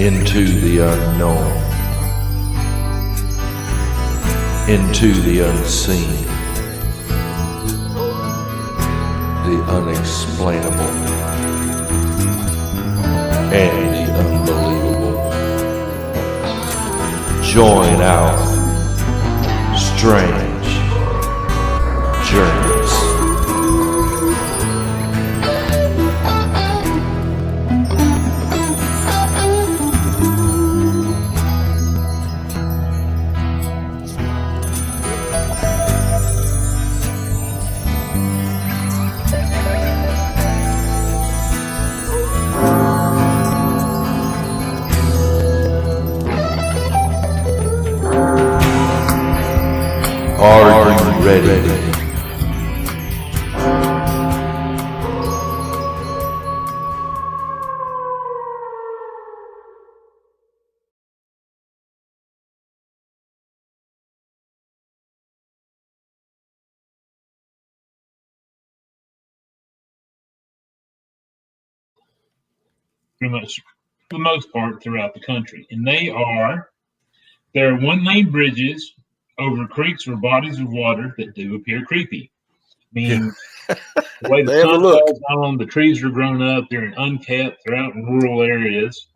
into the unknown, into the unseen, the unexplainable, and the unbelievable. Join our strange journeys. Are you ready? Pretty much, for the most part, throughout the country. And there are one-lane bridges over creeks or bodies of water that do appear creepy. I mean, the way the sun falls on them, the trees are grown up, they're unkept, they're out in rural areas.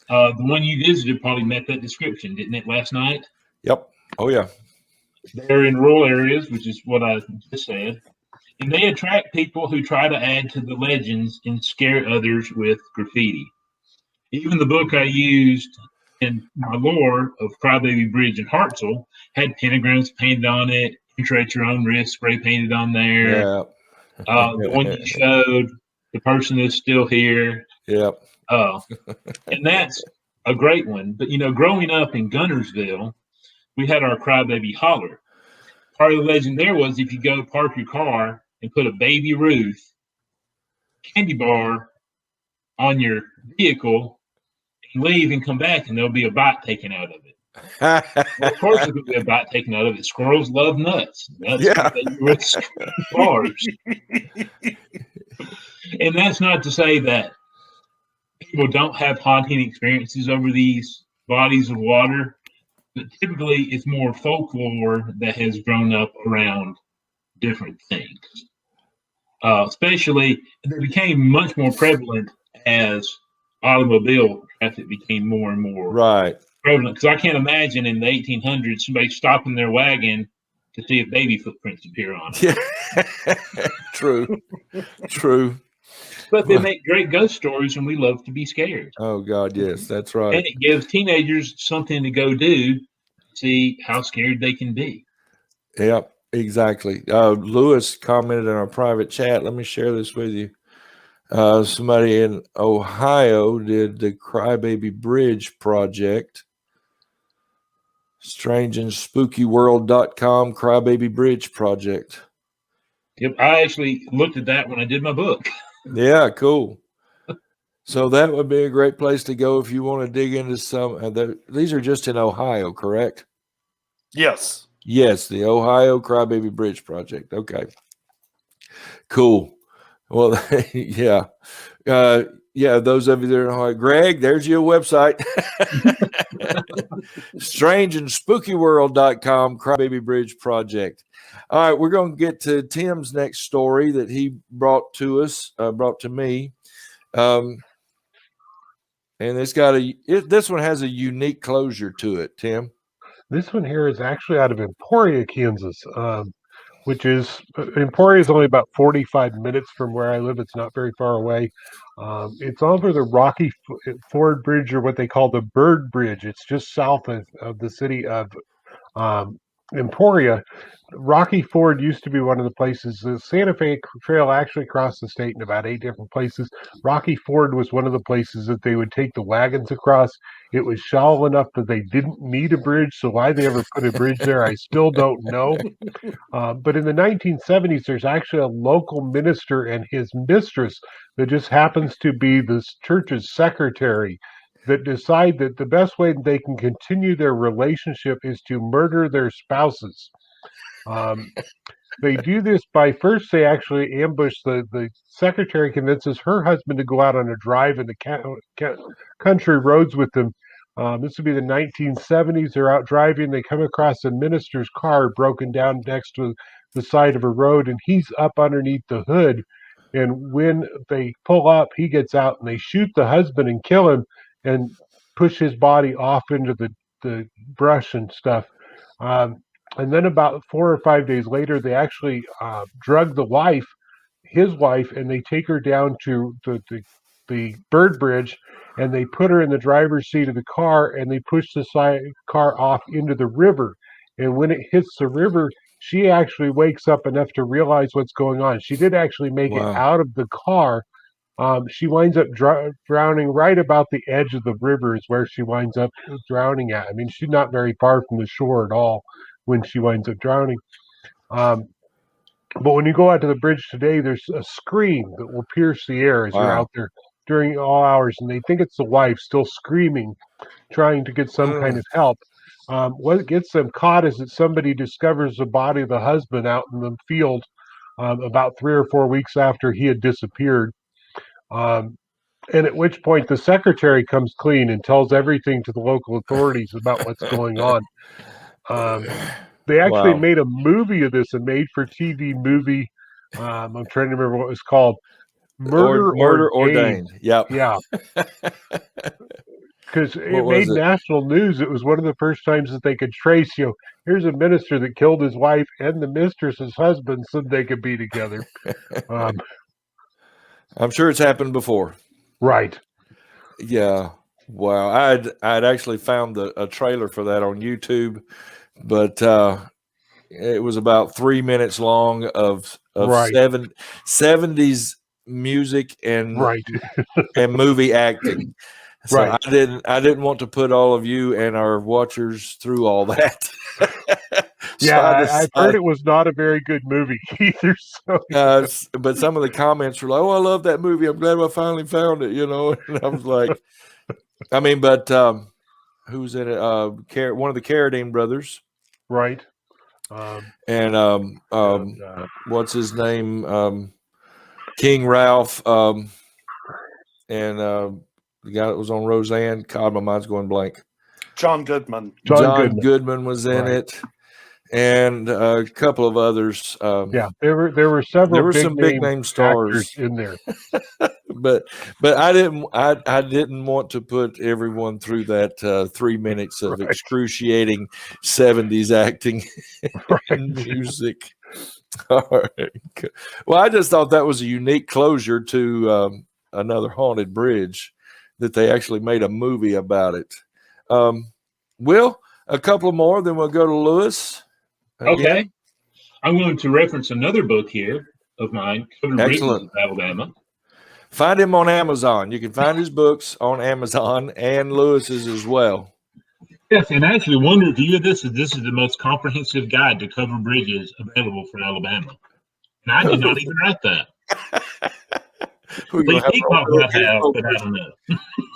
The one you visited probably met that description, didn't it, last night? Yep. Oh, yeah. They're in rural areas, which is what I just said. And they attract people who try to add to the legends and scare others with graffiti. Even the book I used in my lore of Crybaby Bridge in Hartselle had pentagrams painted on it, enter at your own risk, spray painted on there. Yeah. The one you showed, the person is still here. Yep. And that's a great one. But, growing up in Gunnersville, we had our Crybaby Holler. Part of the legend there was if you go park your car and put a Baby Ruth candy bar on your vehicle and leave and come back, and there'll be a bite taken out of it. Well, of course, there'll be a bite taken out of it. Squirrels love nuts. That's Baby Ruth bars. And that's not to say that people don't have haunting experiences over these bodies of water. But typically, it's more folklore that has grown up around different things. Especially, they became much more prevalent as automobile traffic became more and more prevalent. Because I can't imagine in the 1800s somebody stopping their wagon to see if baby footprints appear on it. Yeah. True. But they make great ghost stories, and we love to be scared. Oh, God, yes, that's right. And it gives teenagers something to go do, see how scared they can be. Yep, exactly. Lewis commented in our private chat. Let me share this with you. Somebody in Ohio did the Crybaby Bridge project. strangeandspookyworld.com Crybaby Bridge project. Yep, I actually looked at that when I did my book. Yeah, cool. So that would be a great place to go if you want to dig into some. These are just in Ohio, correct? Yes. Yes, the Ohio Crybaby Bridge project. Okay. Cool. Well, yeah. Those of you that are in Ohio. Greg, there's your website. strangeandspookyworld.com Crybaby Bridge project. All right, we're going to get to Tim's next story that he brought to me. And this one has a unique closure to it, Tim. This one here is actually out of Emporia, Kansas, which is Emporia is only about 45 minutes from where I live. It's not very far away. It's over the Rocky Ford Bridge, or what they call the Bird Bridge. It's just south of the city of Emporia. Rocky Ford used to be one of the places. The Santa Fe Trail actually crossed the state in about 8 different places. Rocky Ford was one of the places that they would take the wagons across. It was shallow enough that they didn't need a bridge, so why they ever put a bridge there, I still don't know. But in the 1970s, there's actually a local minister and his mistress that just happens to be this church's secretary that decide that the best way they can continue their relationship is to murder their spouses. They do this by first they actually ambush the secretary, convinces her husband to go out on a drive in the country roads with them. This would be the 1970s. They're out driving. They come across a minister's car broken down next to the side of a road, and he's up underneath the hood. And when they pull up, he gets out and they shoot the husband and kill him and push his body off into the brush and stuff. And then about 4 or 5 days later, they actually drug his wife, and they take her down to the Bird Bridge, and they put her in the driver's seat of the car, and they push the car off into the river. And when it hits the river, she actually wakes up enough to realize what's going on. She did actually make it out of the car. She winds up drowning right about the edge of the river is where she winds up drowning at. I mean, she's not very far from the shore at all when she winds up drowning. But when you go out to the bridge today, there's a scream that will pierce the air as you're out there during all hours, and they think it's the wife still screaming, trying to get some kind of help. What gets them caught is that somebody discovers the body of the husband out in the field about 3 or 4 weeks after he had disappeared. And at which point the secretary comes clean and tells everything to the local authorities about what's going on. They actually made a movie of this, a made-for-TV movie. I'm trying to remember what it was called. Murder Ordained. Yep. Yeah. Because it made national news. It was one of the first times that they could trace, here's a minister that killed his wife and the mistress's husband so they could be together. I'm sure it's happened before. Right. Yeah. Wow. I'd actually found a trailer for that on YouTube, but it was about 3 minutes long of 70s music and and movie acting. So I didn't want to put all of you and our watchers through all that. I've heard it was not a very good movie either. But some of the comments were like, "Oh, I love that movie. I'm glad I finally found it." And I was like, I mean, but who's in it? One of the Carradine brothers, right? And what's his name? King Ralph, and the guy that was on Roseanne. God, my mind's going blank. John Goodman. John Goodman was in it, and a couple of others. There were several. There were some big name stars in there, but I didn't want to put everyone through that 3 minutes of excruciating 70s acting and music. All right. Well, I just thought that was a unique closure to another haunted bridge, that they actually made a movie about it. Will, a couple more, then we'll go to Lewis. Okay. I'm going to reference another book here of mine, Covered Bridges of Alabama. Find him on Amazon. You can find his books on Amazon and Lewis's as well. Yes, and actually, one review of this is the most comprehensive guide to cover bridges available for Alabama. And I did not even write that. Please keep talking about how, but I don't know.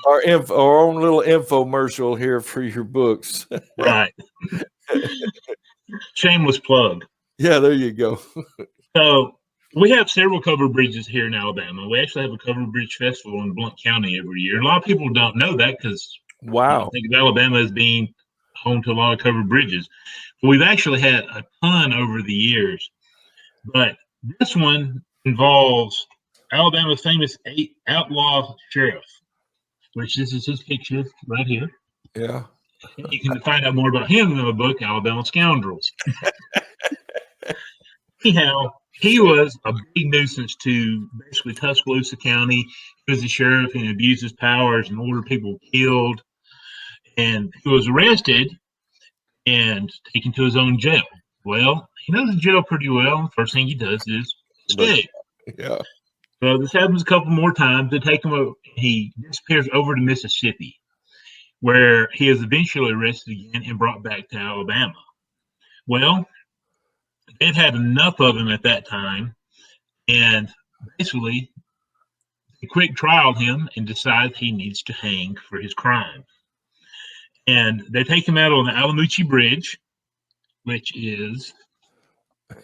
Our own little infomercial here for your books. Right. Shameless plug. Yeah, there you go. So we have several covered bridges here in Alabama. We actually have a covered bridge festival in Blount County every year. A lot of people don't know that because I think of Alabama as being home to a lot of covered bridges. But we've actually had a ton over the years. But this one involves Alabama's famous outlaw sheriff, which this is his picture right here. Yeah. You can find out more about him in the book, Alabama Scoundrels. Anyhow, he was a big nuisance to basically Tuscaloosa County. He was the sheriff and abused his powers and ordered people killed. And he was arrested and taken to his own jail. Well, he knows the jail pretty well. First thing he does is escape. Yeah. So this happens a couple more times. They take him. He disappears over to Mississippi, where he is eventually arrested again and brought back to Alabama. Well, they'd had enough of him at that time, and basically they quick trialed him and decide he needs to hang for his crime. And they take him out on the Alamucci Bridge, which is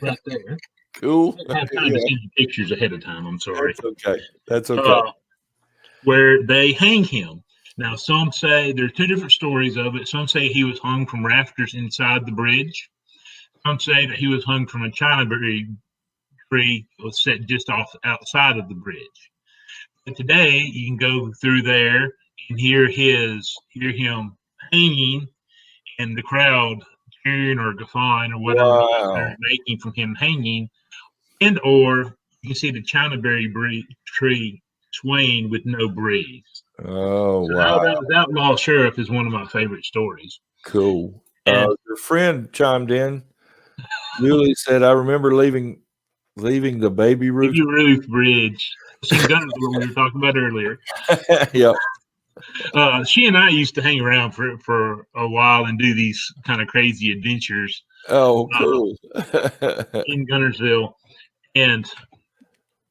right there. Cool. I have time to send you pictures ahead of time. I'm sorry. That's okay. That's okay. Where they hang him. Now, some say there's two different stories of it. Some say he was hung from rafters inside the bridge. Some say that he was hung from a chinaberry tree that was set just outside of the bridge. But today, you can go through there and hear him hanging, and the crowd cheering or guffawing or whatever they're making from him hanging, or you can see the chinaberry tree swaying with no breeze. Oh, So wow. Alabama's Outlaw Sheriff is one of my favorite stories. Cool. And Your friend chimed in. Julie said, I remember leaving the Baby Ruth. Baby Ruth Bridge. Some guns we were talking about earlier. Yep. She and I used to hang around for a while and do these kind of crazy adventures. Oh, cool. In Gunnersville. And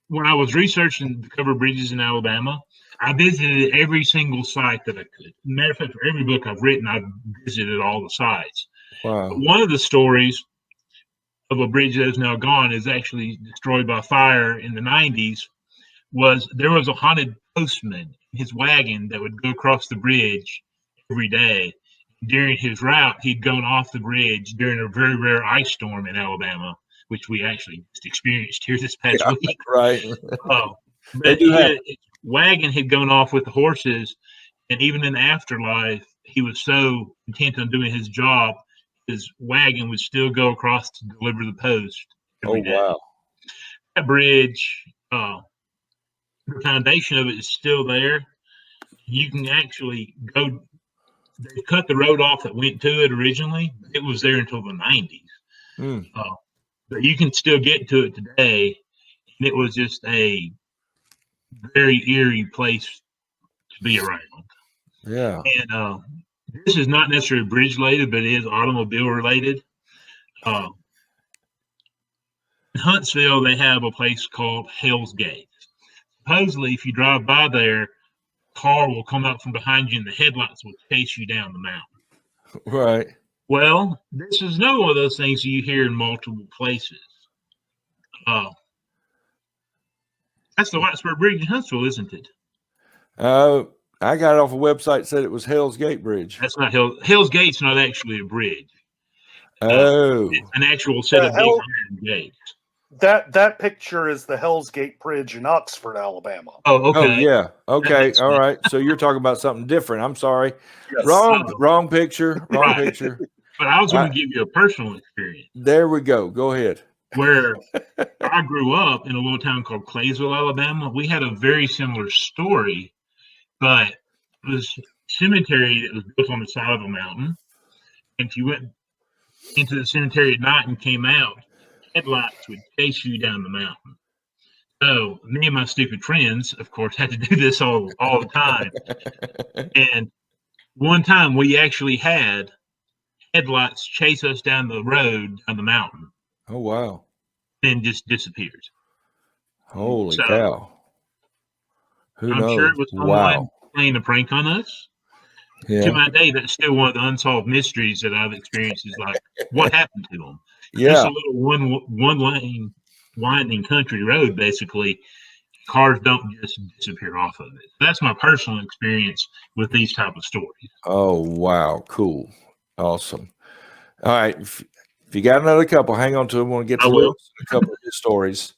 when I was researching to cover bridges in Alabama, I visited every single site that I could. Matter of fact, for every book I've written, I've visited all the sites. Wow. But one of the stories of a bridge that is now gone is actually destroyed by fire in the 90s. There was a haunted postman in his wagon that would go across the bridge every day. During his route, he'd gone off the bridge during a very rare ice storm in Alabama, which we actually just experienced here this past week. Right. But his wagon had gone off with the horses, and even in the afterlife, he was so intent on doing his job, his wagon would still go across to deliver the post every day. Wow. That bridge, the foundation of it is still there. You can actually go. They cut the road off that went to it originally. It was there until the 90s. But you can still get to it today. And it was just a very eerie place to be around. Yeah. And this is not necessarily bridge related, but it is automobile related. In Huntsville, they have a place called Hell's Gate. Supposedly, if you drive by there, a car will come out from behind you and the headlights will chase you down the mountain. Right. Well, this is no one of those things you hear in multiple places. That's the Whitesburg Bridge in Huntsville, isn't it? I got it off a website that said it was Hell's Gate Bridge. That's not Hell's Gate's not actually a bridge. It's an actual set of big iron gates. That picture is the Hell's Gate Bridge in Oxford, Alabama. Oh, okay. Oh, yeah. Okay. All right. So you're talking about something different. I'm sorry. Yes. Wrong picture. Wrong picture. But I was going to give you a personal experience. There we go. Go ahead. Where I grew up in a little town called Claysville, Alabama, we had a very similar story, but it was a cemetery that was built on the side of a mountain. And if you went into the cemetery at night and came out, headlights would chase you down the mountain. So me and my stupid friends, of course, had to do this all the time. And one time we actually had headlights chase us down the road, down the mountain. Oh, wow. Then just disappeared. Holy cow. Who I'm knows? sure it was someone playing a prank on us. Yeah. To my day, that's still one of the unsolved mysteries that I've experienced is like, what happened to them? Yeah. Just a little one lane winding country road, basically. Cars don't just disappear off of it. That's my personal experience with these type of stories. Oh, wow. Cool. Awesome. All right. If you got another couple, hang on to them. I want to get to a couple of his stories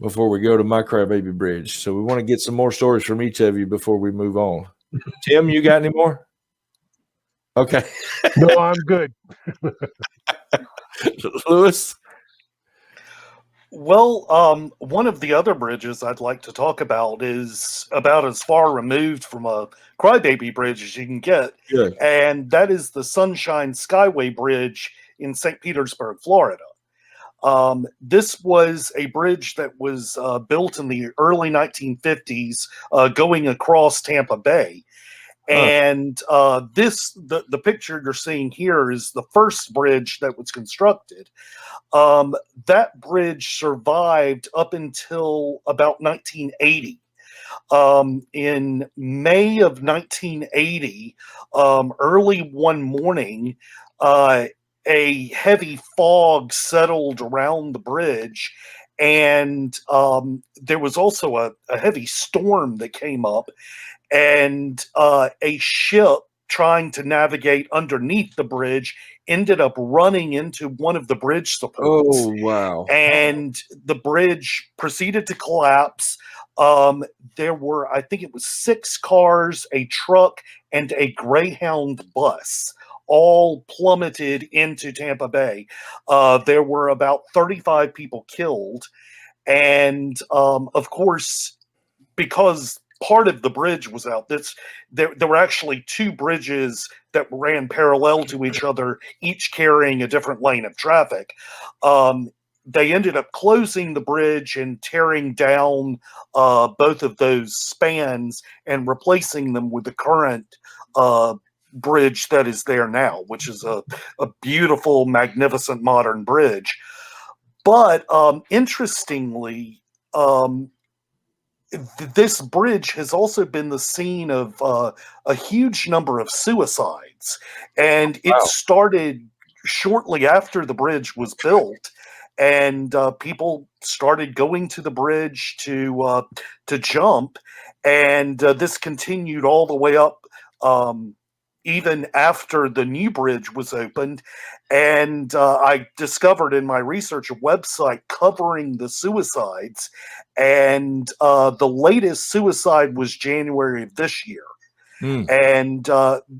before we go to my Crybaby Bridge. So we want to get some more stories from each of you before we move on. Tim, you got any more? Okay. No, I'm good. Lewis? Well, one of the other bridges I'd like to talk about is about as far removed from a Crybaby Bridge as you can get. Good. And that is the Sunshine Skyway Bridge in St. Petersburg, Florida. This was a bridge that was built in the early 1950s going across Tampa Bay. And the picture you're seeing here is the first bridge that was constructed. That bridge survived up until about 1980. In May of 1980, early one morning, a heavy fog settled around the bridge, and there was also a heavy storm that came up, and a ship trying to navigate underneath the bridge ended up running into one of the bridge supports. Oh, wow. And the bridge proceeded to collapse. There were, I think it was 6 cars, a truck, and a Greyhound bus, all plummeted into Tampa Bay. There were about 35 people killed. And of course, because part of the bridge was out, there were actually 2 bridges that ran parallel to each other, each carrying a different lane of traffic. They ended up closing the bridge and tearing down both of those spans and replacing them with the current bridge that is there now, which is a beautiful, magnificent modern bridge. But interestingly, this bridge has also been the scene of a huge number of suicides, and it started shortly after the bridge was built, and people started going to the bridge to jump, and this continued all the way up even after the new bridge was opened. And I discovered in my research a website covering the suicides, and the latest suicide was January of this year. And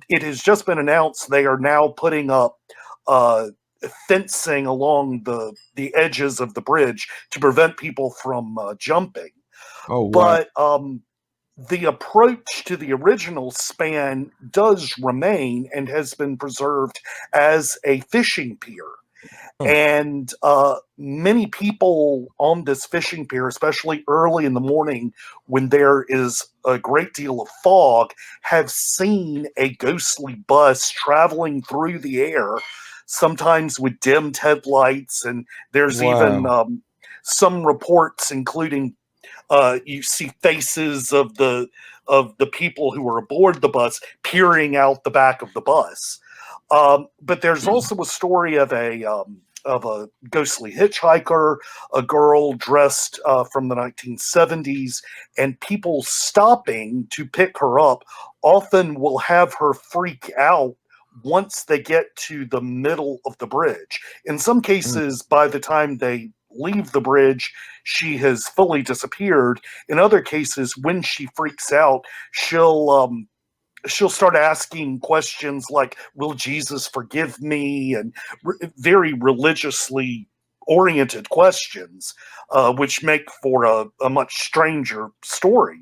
it has just been announced they are now putting up fencing along the edges of the bridge to prevent people from jumping. Oh, wow. But the approach to the original span does remain and has been preserved as a fishing pier. And many people on this fishing pier, especially early in the morning when there is a great deal of fog, have seen a ghostly bus traveling through the air, sometimes with dimmed headlights. And there's even some reports, including you see faces of the people who were aboard the bus peering out the back of the bus. But there's also a story of a ghostly hitchhiker, a girl dressed from the 1970s, and people stopping to pick her up often will have her freak out once they get to the middle of the bridge. In some cases, by the time they leave the bridge, she has fully disappeared. In other cases, when she freaks out, she'll start asking questions like, "Will Jesus forgive me?" and very religiously oriented questions, which make for a much stranger story.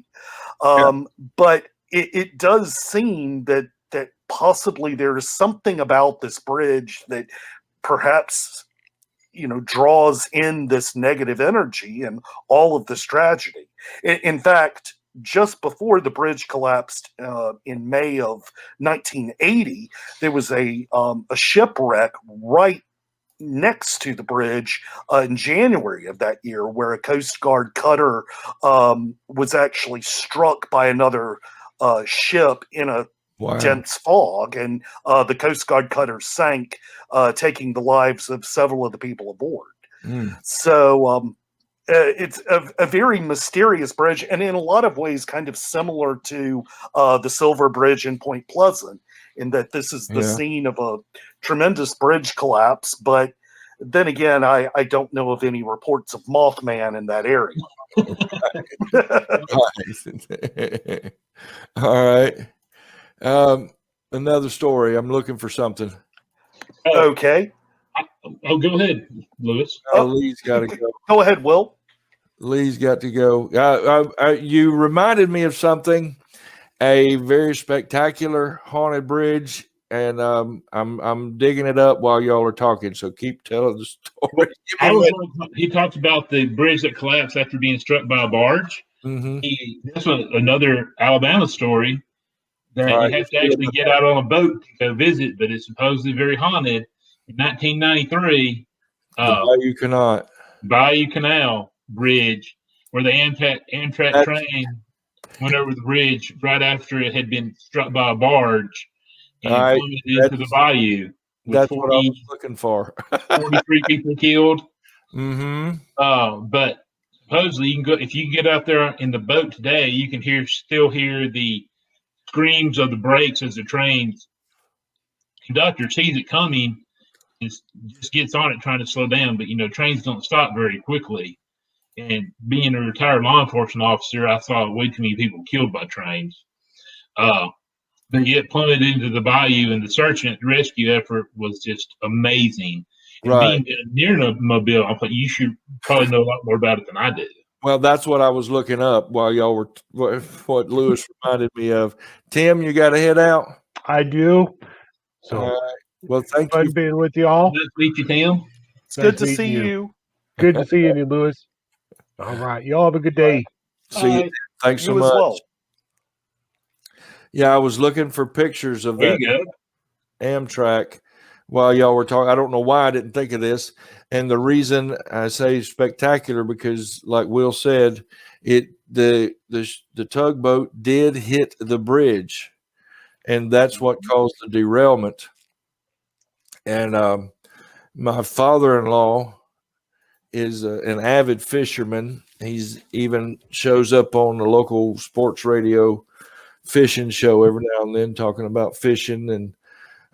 But it does seem that possibly there is something about this bridge that perhaps draws in this negative energy and all of this tragedy. In fact, just before the bridge collapsed in May of 1980, there was a shipwreck right next to the bridge in January of that year, where a Coast Guard cutter was actually struck by another ship in a dense fog, and the Coast Guard cutter sank, taking the lives of several of the people aboard. So it's a very mysterious bridge, and in a lot of ways kind of similar to the Silver Bridge in Point Pleasant, in that this is the scene of a tremendous bridge collapse. But then again, I don't know of any reports of Mothman in that area. All right. Another story. I'm looking for something. Okay. Go ahead, Lewis. Lee's got to go. Go ahead, Will. Lee's got to go. You reminded me of something, a very spectacular haunted bridge, and I'm digging it up while y'all are talking. So keep telling the story. He talked about the bridge that collapsed after being struck by a barge. That's another Alabama story that you have to actually get out on a boat to go visit, but it's supposedly very haunted. In 1993, Bayou Canal Bridge, where the Amtrak train went over the bridge right after it had been struck by a barge and plummeted into the bayou. with That's what I was looking for. 43 people killed. Mm-hmm. But supposedly you can go if you get out there in the boat today, you can still hear the screams of the brakes as the train's conductor sees it coming and just gets on it trying to slow down. But trains don't stop very quickly. And being a retired law enforcement officer, I saw way too many people killed by trains. But yet plummeted into the bayou, and the search and rescue effort was just amazing. And Right. being near Mobile, I thought you should probably know a lot more about it than I did. Well, that's what I was looking up while y'all were what Lewis reminded me of. Tim, you got to head out. I do. So, All right. Well, thank fun you. being with you all. Nice to meet you, Tim. It's good to Nice see meeting you. Good to see you, Lewis. All right. Y'all have a good day. See you. Bye. Thanks so You as much. well. Yeah, I was looking for pictures of There that you go. Amtrak while y'all were talking. I don't know why I didn't think of this. And the reason I say spectacular because, like Will said, the tugboat did hit the bridge, and that's what caused the derailment. And my father-in-law is an avid fisherman. He's even shows up on the local sports radio fishing show every now and then talking about fishing, and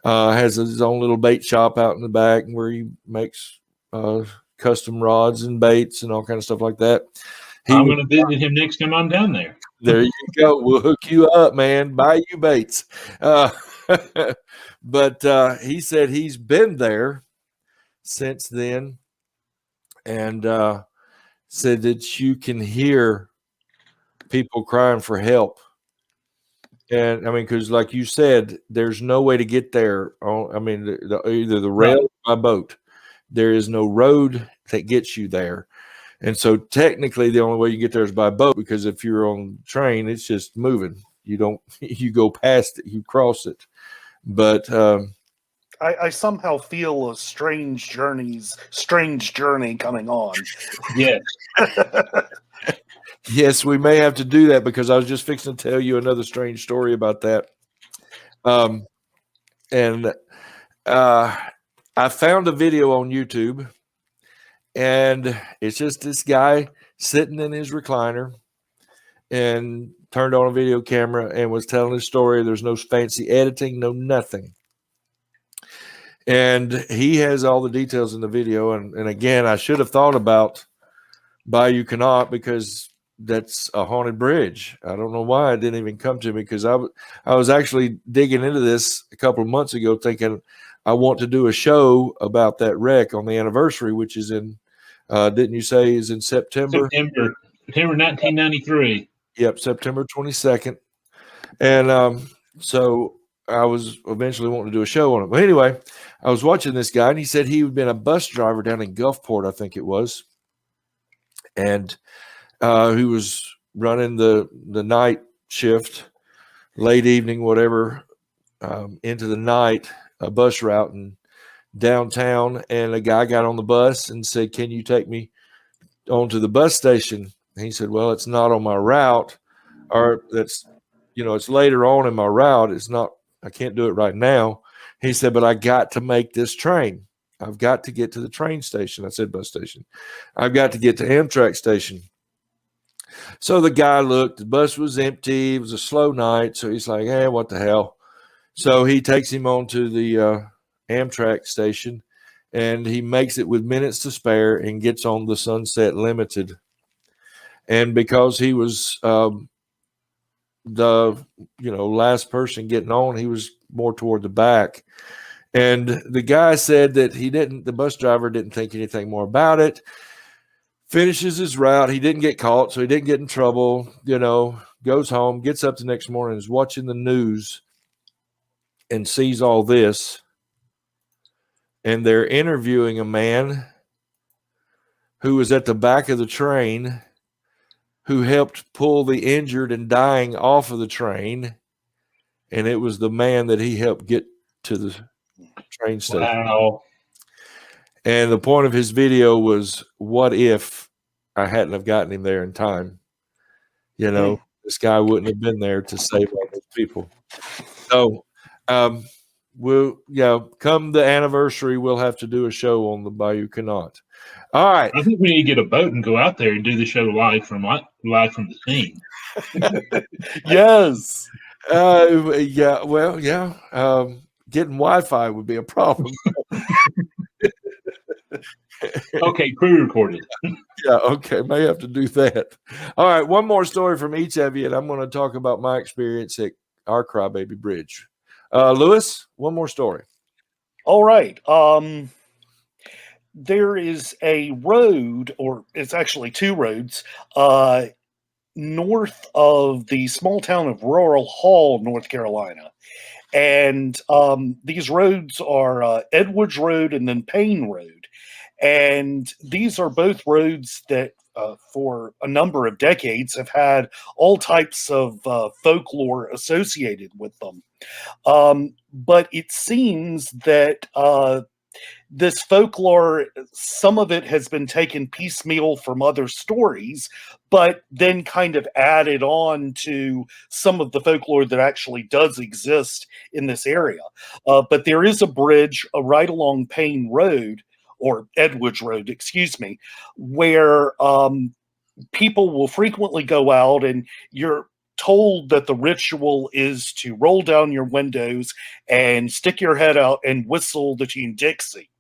has his own little bait shop out in the back where he makes custom rods and baits and all kind of stuff like that. I'm going to visit him next time I'm down there. There you go. We'll hook you up, man. Buy you baits. But he said he's been there since then, and said that you can hear people crying for help. And I mean, because like you said, there's no way to get there. Either the rail or by boat. There is no road that gets you there. And so technically the only way you get there is by boat, because if you're on train, it's just moving. You go past it, you cross it. But I somehow feel a strange journey coming on. Yes. yes, we may have to do that, because I was just fixing to tell you another strange story about that. And I found a video on YouTube, and it's just this guy sitting in his recliner and turned on a video camera and was telling his story. There's no fancy editing, no nothing. And he has all the details in the video. And again, I should have thought about Bayou Connaught, because that's a haunted bridge. I don't know why it didn't even come to me, because I was actually digging into this a couple of months ago, thinking I want to do a show about that wreck on the anniversary, which is in, didn't you say is in September? September 1993. Yep, September 22nd. And so I was eventually wanting to do a show on it. But anyway, I was watching this guy, and he said he had been a bus driver down in Gulfport, I think it was. And he was running the night shift, late evening, whatever, into the night, a bus route in downtown. And a guy got on the bus and said, "Can you take me onto the bus station?" And he said, "Well, it's not on my route, or it's later on in my route. It's not, I can't do it right now." He said, "But I got to make this train. I've got to get to the train station." I said bus station. "I've got to get to Amtrak station." So the guy looked, the bus was empty. It was a slow night. So he's like, "Hey, what the hell?" So he takes him on to the Amtrak station, and he makes it with minutes to spare and gets on the Sunset Limited. And because he was the last person getting on, he was more toward the back. And the guy said that the bus driver didn't think anything more about it. Finishes his route. He didn't get caught, so he didn't get in trouble, goes home, gets up the next morning, is watching the news and sees all this. And they're interviewing a man who was at the back of the train, who helped pull the injured and dying off of the train. And it was the man that he helped get to the train station. Wow. And the point of his video was, what if I hadn't have gotten him there in time? This guy wouldn't have been there to save all those people. So come the anniversary, we'll have to do a show on the Bayou Connaught. All right. I think we need to get a boat and go out there and do the show live from the scene. Yes. Getting Wi-Fi would be a problem. Okay, pre-recorded. Yeah, okay, may have to do that. All right, one more story from each of you, and I'm going to talk about my experience at our Crybaby Bridge. Lewis, one more story. All right. There is a road, or it's actually two roads, north of the small town of Rural Hall, North Carolina. And these roads are Edwards Road and then Payne Road. And these are both roads that for a number of decades have had all types of folklore associated with them. But it seems that this folklore, some of it has been taken piecemeal from other stories, but then kind of added on to some of the folklore that actually does exist in this area. But there is a bridge right along Payne Road, or Edwards Road, excuse me, where people will frequently go out, and you're told that the ritual is to roll down your windows and stick your head out and whistle the tune Dixie.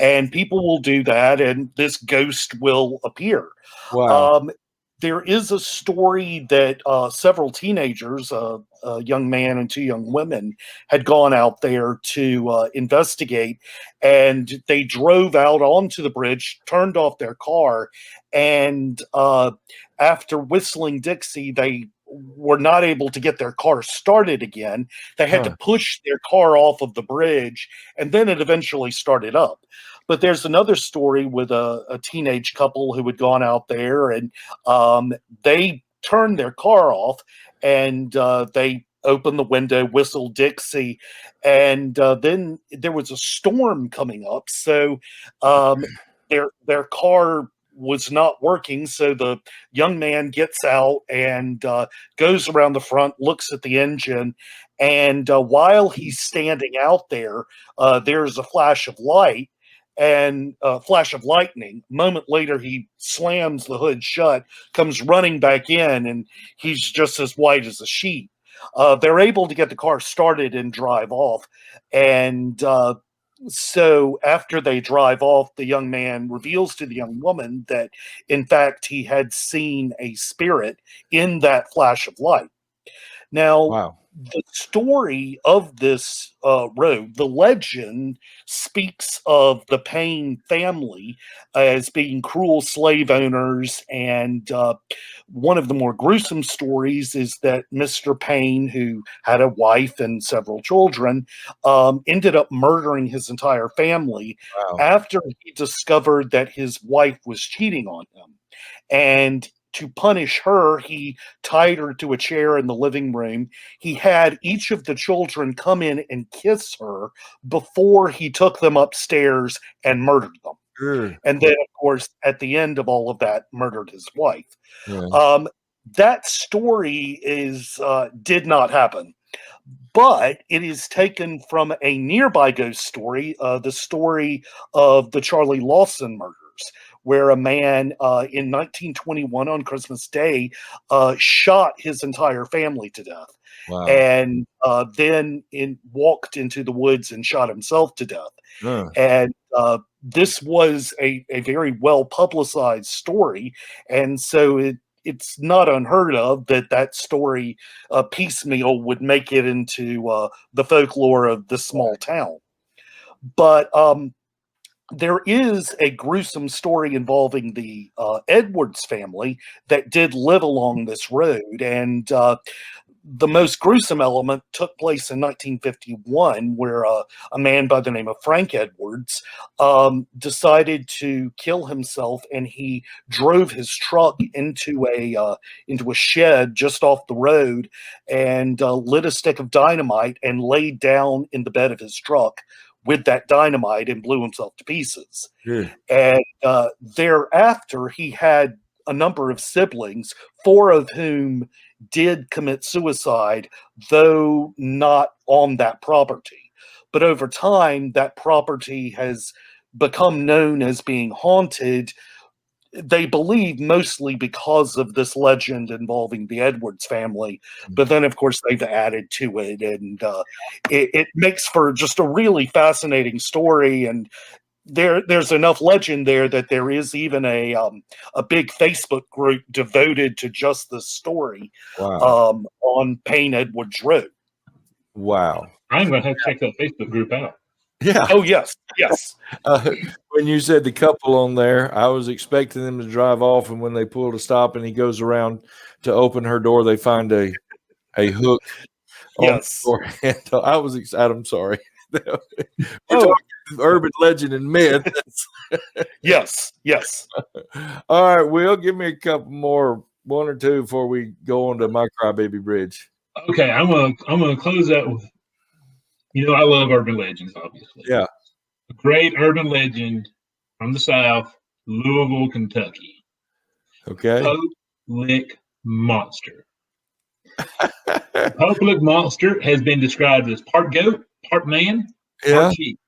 And people will do that, and this ghost will appear. Wow. There is a story that several teenagers, a young man and two young women, had gone out there to investigate, and they drove out onto the bridge, turned off their car, and after whistling Dixie, they were not able to get their car started again. They had to push their car off of the bridge, and then it eventually started up. But there's another story with a teenage couple who had gone out there, and they turned their car off, and they opened the window, whistled Dixie, and then there was a storm coming up, so their car was not working. So the young man gets out and goes around the front, looks at the engine, and while he's standing out there, there's a flash of light and a flash of lightning. A moment later, he slams the hood shut, comes running back in, and he's just as white as a sheet. They're able to get the car started and drive off. And so after they drive off, the young man reveals to the young woman that, in fact, he had seen a spirit in that flash of light. Now, Wow. the story of this road, the legend speaks of the Payne family as being cruel slave owners. And one of the more gruesome stories is that Mr. Payne, who had a wife and several children, ended up murdering his entire family after he discovered that his wife was cheating on him. And to punish her, he tied her to a chair in the living room. He had each of the children come in and kiss her before he took them upstairs and murdered them. Sure. And then, of course, at the end of all of that, murdered his wife. Yeah. That story did not happen. But it is taken from a nearby ghost story, the story of the Charlie Lawson murders, where a man in 1921 on Christmas Day shot his entire family to death. Wow. And then walked into the woods and shot himself to death. And this was a very well publicized story. And so it's not unheard of that story piecemeal would make it into the folklore of this small town. But there is a gruesome story involving the Edwards family that did live along this road. And the most gruesome element took place in 1951, where a man by the name of Frank Edwards decided to kill himself, and he drove his truck into a shed just off the road and lit a stick of dynamite and laid down in the bed of his truck with that dynamite and blew himself to pieces. Yeah. And thereafter, he had a number of siblings, 4 of whom did commit suicide, though not on that property. but over time, that property has become known as being haunted. They believe mostly because of this legend involving the Edwards family, but then of course they've added to it, and it makes for just a really fascinating story. And there's enough legend there that there is even a big Facebook group devoted to just this story. Wow. On Payne Edwards Road. Wow. I'm going to have to check that Facebook group out. Yeah. Oh yes, yes. When you said the couple on there, I was expecting them to drive off, and when they pull to stop and he goes around to open her door, they find a hook on Yes. the door handle. I was excited. I'm sorry. We're Oh. talking urban legend and myth. Yes, yes. All right, Will, give me a couple more, one or two, before we go on to my Crybaby Bridge. Okay, I'm gonna close out with, I love urban legends, obviously. Yeah. A great urban legend from the South, Louisville, Kentucky. Okay. Pope Lick Monster. The Pope Lick Monster has been described as part goat, part man, Yeah. part sheep.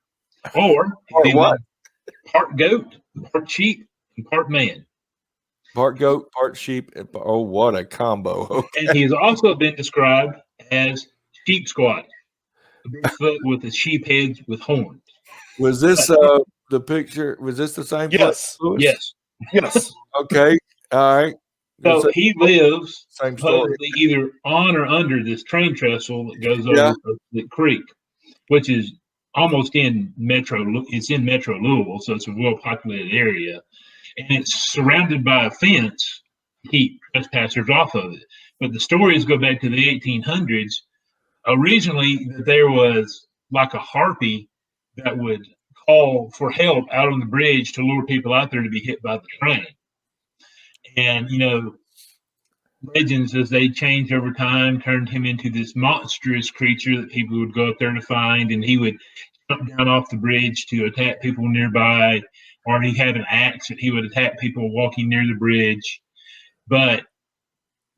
Or Part what? Part goat, part sheep, and part man. Part goat, part sheep. Oh, what a combo. Okay. And he's also been described as sheep squat, a Bigfoot with a sheep head with horns. Was this the picture? Was this the same Yes. place? Louis? Yes. Yes. Okay. All right. So he lives Same story. supposedly either on or under this train trestle that goes over the creek, which is almost in Metro. It's in Metro Louisville, so it's a well-populated area, and it's surrounded by a fence to keep trespassers off of it. But the stories go back to the 1800s. Originally, there was like a harpy that would call for help out on the bridge to lure people out there to be hit by the train. And, legends as they changed over time turned him into this monstrous creature that people would go up there to find, and he would jump down off the bridge to attack people nearby, or he had an axe that he would attack people walking near the bridge. But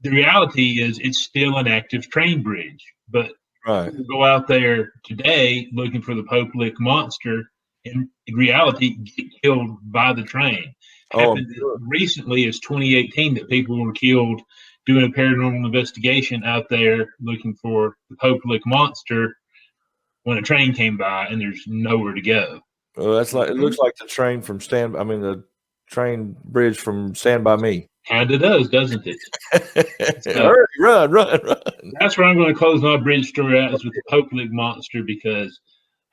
the reality is it's still an active train bridge. But Right. people go out there today looking for the Pope Lick Monster, and in reality get killed by the train. Happened recently as 2018 that people were killed doing a paranormal investigation out there looking for the Pope Lick Monster when a train came by and there's nowhere to go. Well, that's like, it looks like the train from the train bridge from Stand By Me. Kind of does, doesn't it? Hurry, run. That's where I'm going to close my bridge story out, is with the Pope Lick Monster, because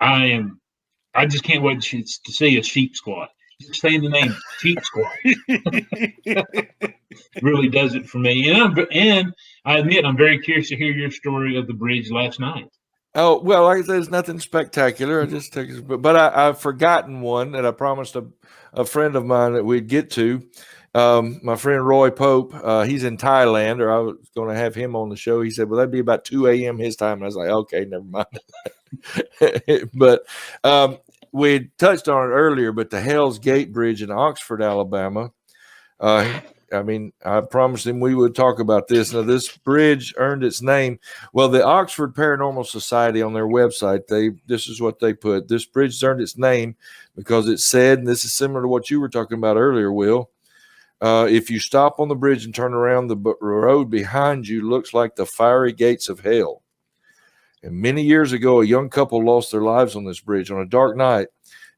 I just can't wait to see a sheep squat. Just saying the name sheep squat really does it for me. And I admit I'm very curious to hear your story of the bridge last night. Oh, well, like I said, it's nothing spectacular. I just took it, but I've forgotten one that I promised a friend of mine that we'd get to. My friend Roy Pope, he's in Thailand, or I was going to have him on the show. He said, well, that'd be about 2 a.m. his time. And I was like, okay, never mind. But we touched on it earlier, but the Hell's Gate Bridge in Oxford, Alabama. I promised him we would talk about this. Now, this bridge earned its name. Well, the Oxford Paranormal Society on their website, this is what they put. This bridge earned its name because it said, and this is similar to what you were talking about earlier, Will, if you stop on the bridge and turn around, the road behind you looks like the fiery gates of hell. And many years ago, a young couple lost their lives on this bridge on a dark night.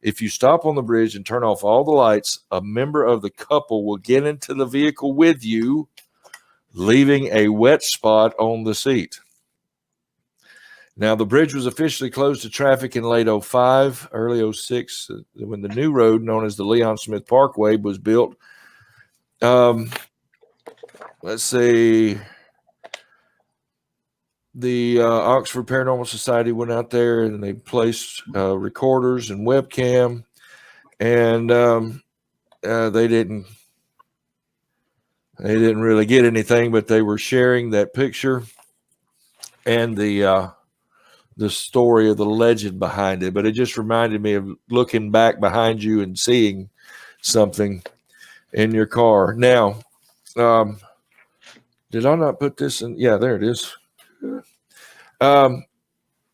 If you stop on the bridge and turn off all the lights, a member of the couple will get into the vehicle with you, leaving a wet spot on the seat. Now, the bridge was officially closed to traffic in late 05, early 06, when the new road known as the Leon Smith Parkway was built. Let's see. The Oxford Paranormal Society went out there and they placed recorders and webcam, and they didn't really get anything, but they were sharing that picture and the story of the legend behind it. But it just reminded me of looking back behind you and seeing something in your car. Now, did I not put this in? Yeah, there it is.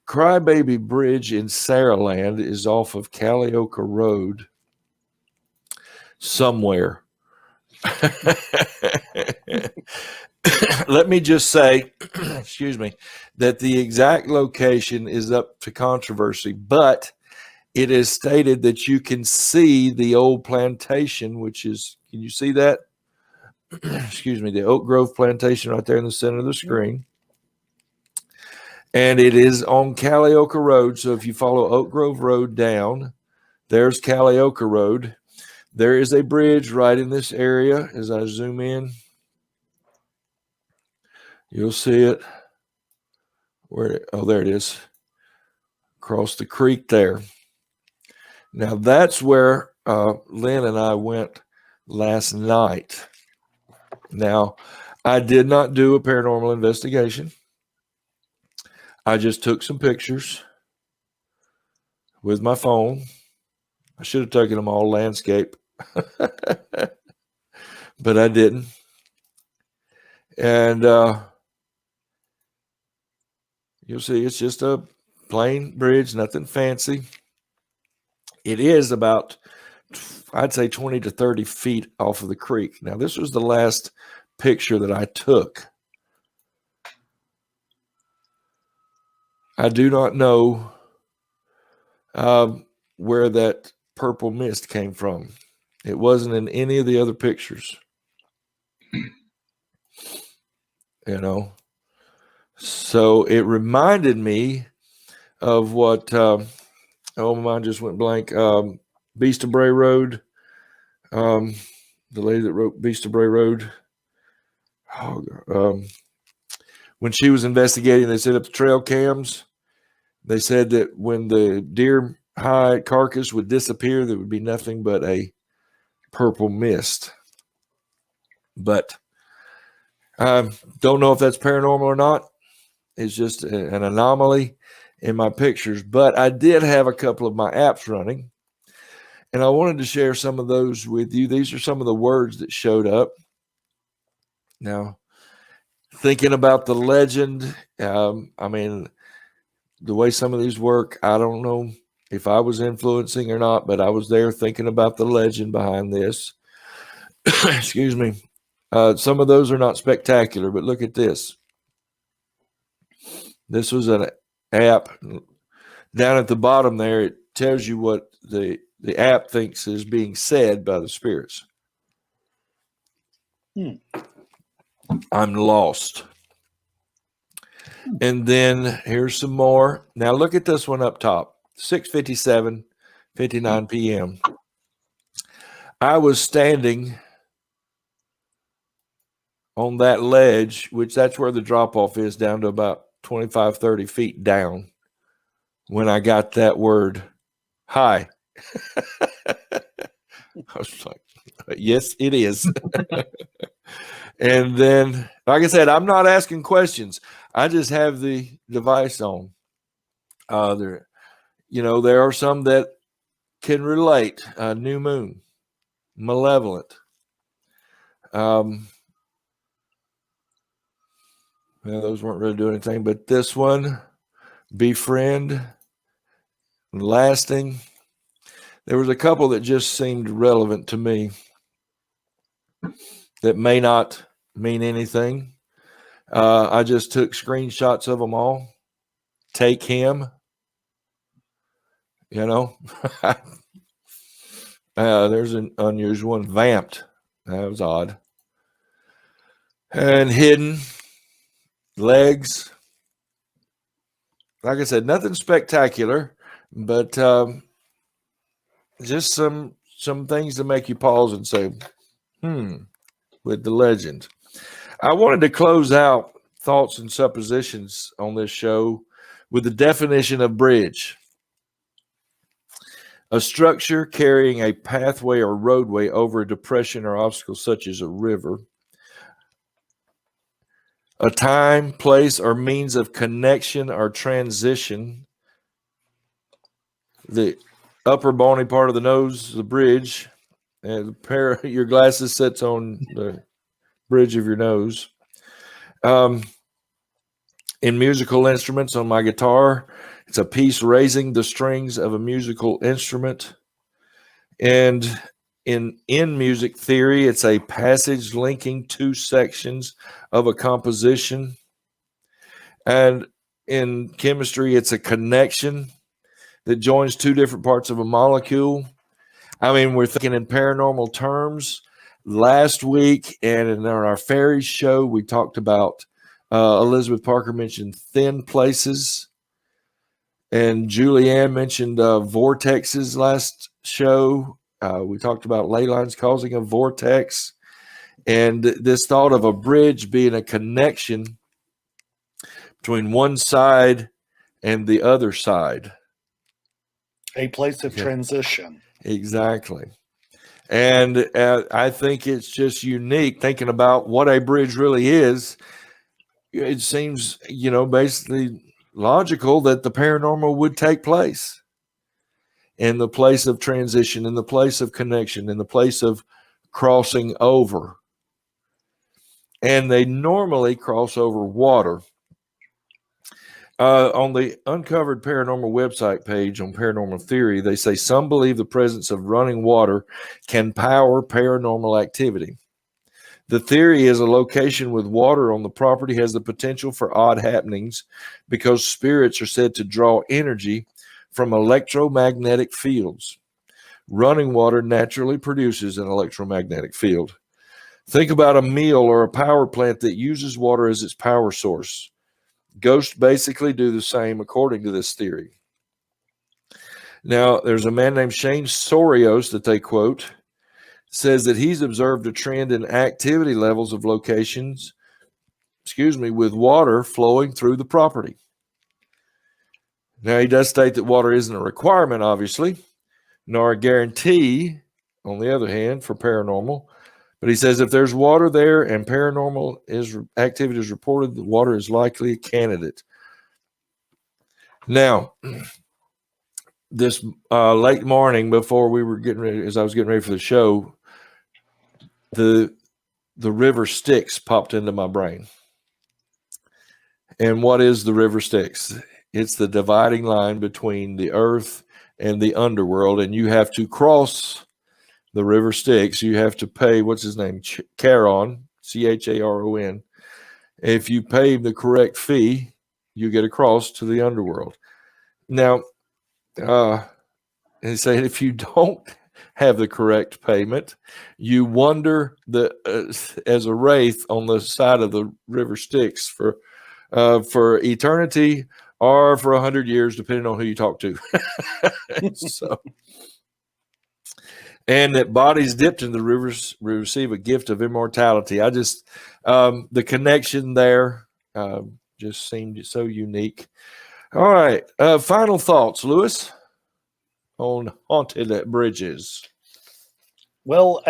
Crybaby Bridge in Saraland is off of Callioca Road somewhere. Let me just say, excuse me, that the exact location is up to controversy, but it is stated that you can see the old plantation, which is, can you see that? Excuse me, the Oak Grove plantation right there in the center of the screen. And it is on Callioca Road. So if you follow Oak Grove Road down, there's Callioca Road. There is a bridge right in this area. As I zoom in, you'll see it. Where? Oh, there it is. Across the creek there. Now that's where Lynn and I went last night. Now, I did not do a paranormal investigation. I just took some pictures with my phone. I should have taken them all landscape, but I didn't. And you'll see it's just a plain bridge, nothing fancy. It is about, I'd say, 20 to 30 feet off of the creek. Now, this was the last picture that I took. I do not know where that purple mist came from. It wasn't in any of the other pictures. You know, so it reminded me of what, oh, my mind just went blank. Beast of Bray Road. The lady that wrote Beast of Bray Road. When she was investigating, they set up the trail cams. They said that when the deer hide carcass would disappear, there would be nothing but a purple mist. But I don't know if that's paranormal or not. It's just an anomaly in my pictures. But I did have a couple of my apps running, and I wanted to share some of those with you. These are some of the words that showed up. Now, thinking about the legend, I mean, the way some of these work, I don't know if I was influencing or not, but I was there thinking about the legend behind this. Excuse me. Some of those are not spectacular, but look at this. This was an app. Down at the bottom there, it tells you what the app thinks is being said by the spirits. I'm lost. And then here's some more. Now look at this one up top. 6:57, 59 p.m. I was standing on that ledge, which that's where the drop-off is, down to about 25, 30 feet down, when I got that word, hi. I was like, yes, it is. And then, like I said, I'm not asking questions. I just have the device on. There are some that can relate. New moon, malevolent. Those weren't really doing anything, but this one, befriend, lasting. There was a couple that just seemed relevant to me that may not mean anything. I just took screenshots of them all. Take him. There's an unusual one. Vamped. That was odd. And hidden. Legs. Like I said, nothing spectacular, but just some things to make you pause and say, with the legend. I wanted to close out thoughts and suppositions on this show with the definition of bridge. A structure carrying a pathway or roadway over a depression or obstacle such as a river. A time, place, or means of connection or transition. The upper bony part of the nose, the bridge, and the pair of your glasses sits on the bridge of your nose. In musical instruments, on my guitar, It's a piece raising the strings of a musical instrument. And in music theory, it's a passage linking two sections of a composition. And in chemistry, it's a connection that joins two different parts of a molecule. I mean, we're thinking in paranormal terms. Last week and in our fairies show, we talked about Elizabeth Parker mentioned thin places, and Julianne mentioned vortexes last show. We talked about ley lines causing a vortex, and this thought of a bridge being a connection between one side and the other side. A place of transition. Exactly. And I think it's just unique thinking about what a bridge really is. It seems, basically logical that the paranormal would take place in the place of transition, in the place of connection, in the place of crossing over. And they normally cross over water. On the Uncovered Paranormal website page on Paranormal Theory, they say some believe the presence of running water can power paranormal activity. The theory is a location with water on the property has the potential for odd happenings because spirits are said to draw energy from electromagnetic fields. Running water naturally produces an electromagnetic field. Think about a mill or a power plant that uses water as its power source. Ghosts basically do the same according to this theory. Now, there's a man named Shane Sorios that they quote, says that he's observed a trend in activity levels of locations, with water flowing through the property. Now, he does state that water isn't a requirement, obviously, nor a guarantee, on the other hand, for paranormal. But he says if there's water there and paranormal activity is reported, the water is likely a candidate. Now, this late morning before we were getting ready, as I was getting ready for the show, the river Styx popped into my brain. And what is the river Styx? It's the dividing line between the earth and the underworld, and you have to cross the river Styx. You have to pay, what's his name? Charon, Charon. If you pay the correct fee, you get across to the underworld. Now, and say if you don't have the correct payment, you wander as a wraith on the side of the river Styx for eternity or for 100 years, depending on who you talk to. So, and that bodies dipped in the rivers receive a gift of immortality. I just, the connection there just seemed so unique. All right. Final thoughts, Lewis, on haunted bridges. Well,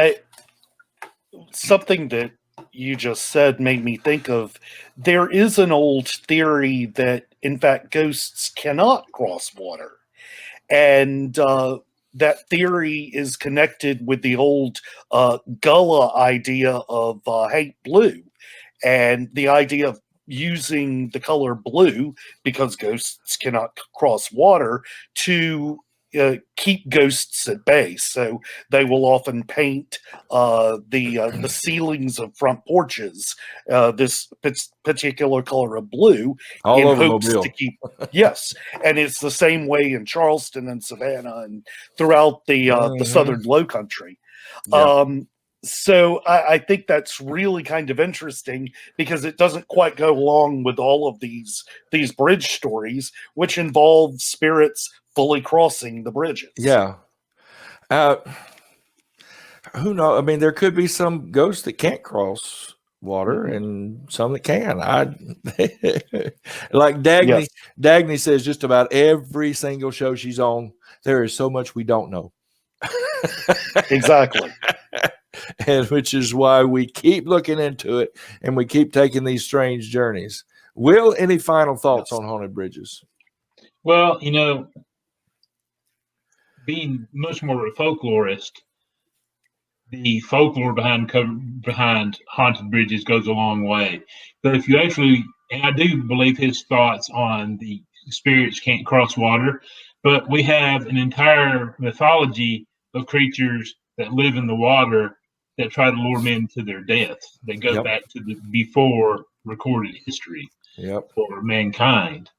something that you just said made me think of, there is an old theory that, in fact, ghosts cannot cross water. And that theory is connected with the old Gullah idea of hate blue, and the idea of using the color blue, because ghosts cannot cross water, to keep ghosts at bay. So they will often paint the ceilings of front porches this particular color of blue all in over hopes Mobile. to keep. Yes, and it's the same way in Charleston and Savannah and throughout the southern Low Country. Yeah. So I think that's really kind of interesting because it doesn't quite go along with all of these bridge stories, which involve spirits fully crossing the bridges. Yeah. Who knows? I mean, there could be some ghosts that can't cross water and some that can. Like Dagny. Yes. Dagny says just about every single show she's on, there is so much we don't know. Exactly. And which is why we keep looking into it and we keep taking these strange journeys. Will, any final thoughts on haunted bridges? Well, being much more of a folklorist, the folklore behind haunted bridges goes a long way. But if you actually, and I do believe his thoughts on the spirits can't cross water, but we have an entire mythology of creatures that live in the water that try to lure men to their death. They go Yep. back to the before recorded history Yep. for mankind.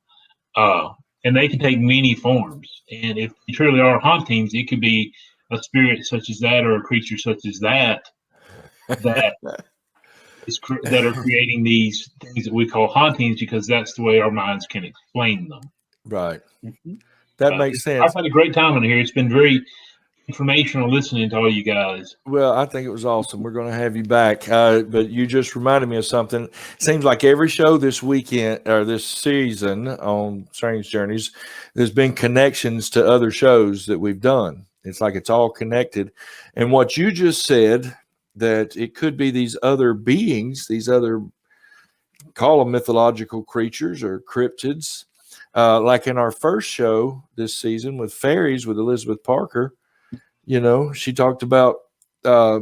And they can take many forms. And if they truly are hauntings, it could be a spirit such as that or a creature such as that that that are creating these things that we call hauntings, because that's the way our minds can explain them. Right. Mhm. That makes sense. I've had a great time in here. It's been very informational listening to all you guys. Well, I think it was awesome. We're going to have you back. But you just reminded me of something. Seems like every show this weekend or this season on Strange Journeys, there's been connections to other shows that we've done. It's like it's all connected. And what you just said, that it could be these other beings, these other, call them mythological creatures or cryptids. Like in our first show this season with fairies with Elizabeth Parker, you know, she talked about a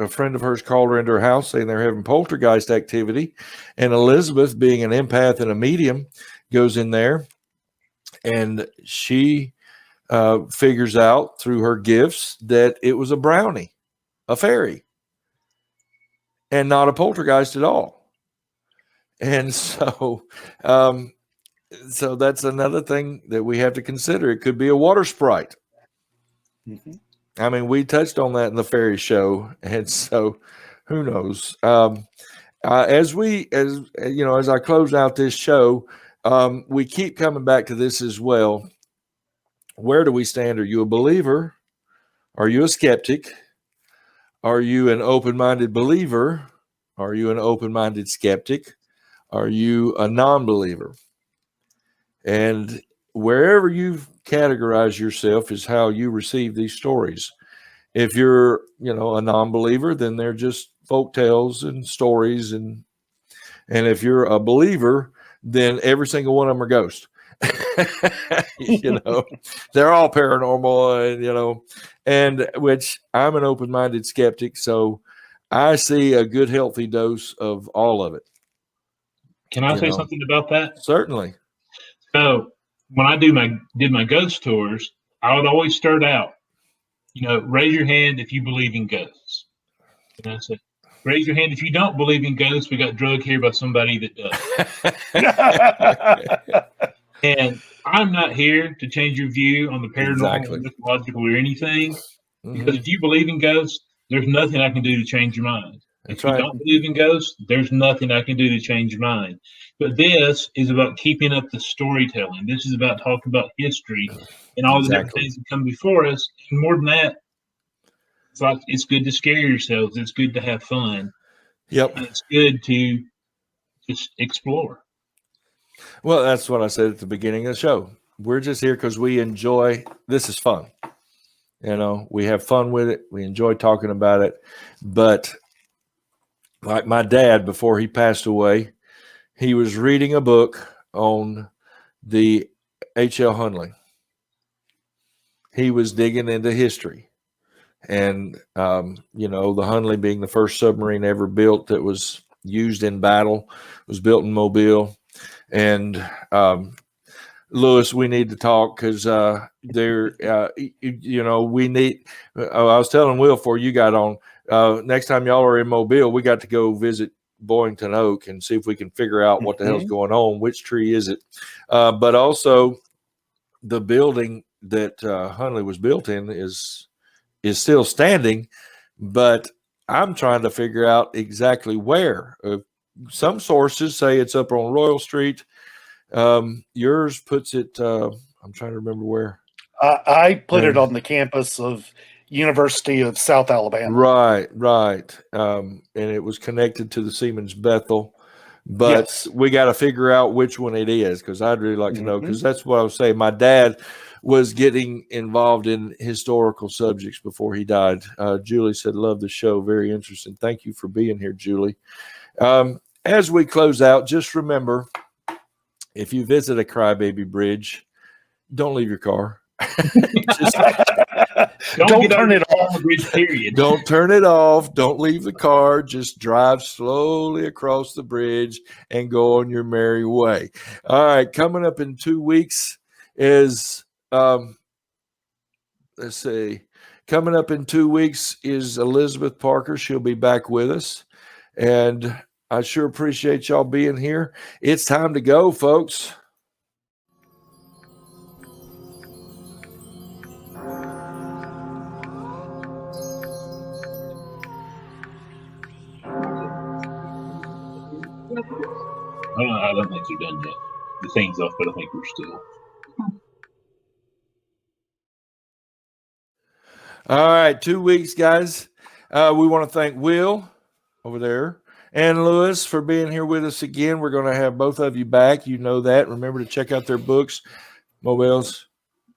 friend of hers called her into her house saying they're having poltergeist activity. And Elizabeth, being an empath and a medium, goes in there and she figures out through her gifts that it was a brownie, a fairy, and not a poltergeist at all. And so, so that's another thing that we have to consider. It could be a water sprite. Mhm. I mean, we touched on that in the fairy show, and so who knows? As I close out this show, we keep coming back to this as well. Where do we stand? Are you a believer? Are you a skeptic? Are you an open-minded believer? Are you an open-minded skeptic? Are you a non-believer? And wherever you categorize yourself is how you receive these stories. If you're, a non-believer, then they're just folk tales and stories. And if you're a believer, then every single one of them are ghosts. They're all paranormal, and which I'm an open-minded skeptic. So I see a good, healthy dose of all of it. Can I say something about that? Certainly. So when I did my ghost tours, I would always start out, raise your hand if you believe in ghosts. And I said, raise your hand if you don't believe in ghosts. We got drugged here by somebody that does. And I'm not here to change your view on the paranormal, or mythological, or anything. Mm-hmm. Because if you believe in ghosts, there's nothing I can do to change your mind. If you don't believe in ghosts, there's nothing I can do to change your mind. But this is about keeping up the storytelling. This is about talking about history and all the different things that come before us. And more than that, it's good to scare yourselves. It's good to have fun. Yep. And it's good to just explore. Well, that's what I said at the beginning of the show. We're just here because we enjoy. This is fun. We have fun with it. We enjoy talking about it. But like my dad, before he passed away, he was reading a book on the H.L. Hunley. He was digging into history. And, the Hunley being the first submarine ever built that was used in battle, was built in Mobile. And Lewis, we need to talk because we need. I was telling Will before you got on. Next time y'all are in Mobile, we got to go visit Boynton Oak and see if we can figure out what the hell's going on. Which tree is it? But also, the building that Hunley was built in is still standing, but I'm trying to figure out exactly where. Some sources say it's up on Royal Street. Yours puts it, I'm trying to remember where. I put it on the campus of University of South Alabama. Right. And it was connected to the Siemens Bethel. But we got to figure out which one it is, because I'd really like to know, because that's what I was saying. My dad was getting involved in historical subjects before he died. Julie said, love the show. Very interesting. Thank you for being here, Julie. As we close out, just remember, if you visit a Crybaby Bridge, don't leave your car. Don't get turn over it the off. bridge, period. Don't turn it off. Don't leave the car. Just drive slowly across the bridge and go on your merry way. All right. Coming up in 2 weeks is, let's see. Coming up in 2 weeks is Elizabeth Parker. She'll be back with us. And I sure appreciate y'all being here. It's time to go, folks. I don't think you're done yet. The thing's off, but I think we're still. All right, 2 weeks, guys. We want to thank Will over there and Lewis for being here with us again. We're going to have both of you back. You know that. Remember to check out their books, Mobel's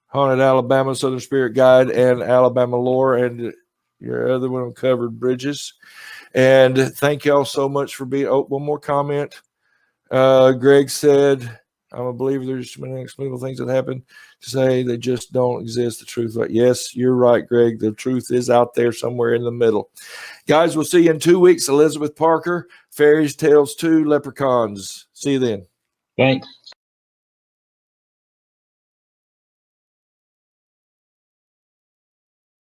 Haunted Alabama, Southern Spirit Guide, and Alabama Lore, and your other one, Covered Bridges. And thank y'all so much for being. Oh, one more comment. Greg said, I'm a believer there's many inexplicable things that happen to say they just don't exist. The truth. Yes, you're right, Greg. The truth is out there somewhere in the middle. Guys, we'll see you in 2 weeks. Elizabeth Parker, Fairies Tales 2, Leprechauns. See you then. Thanks.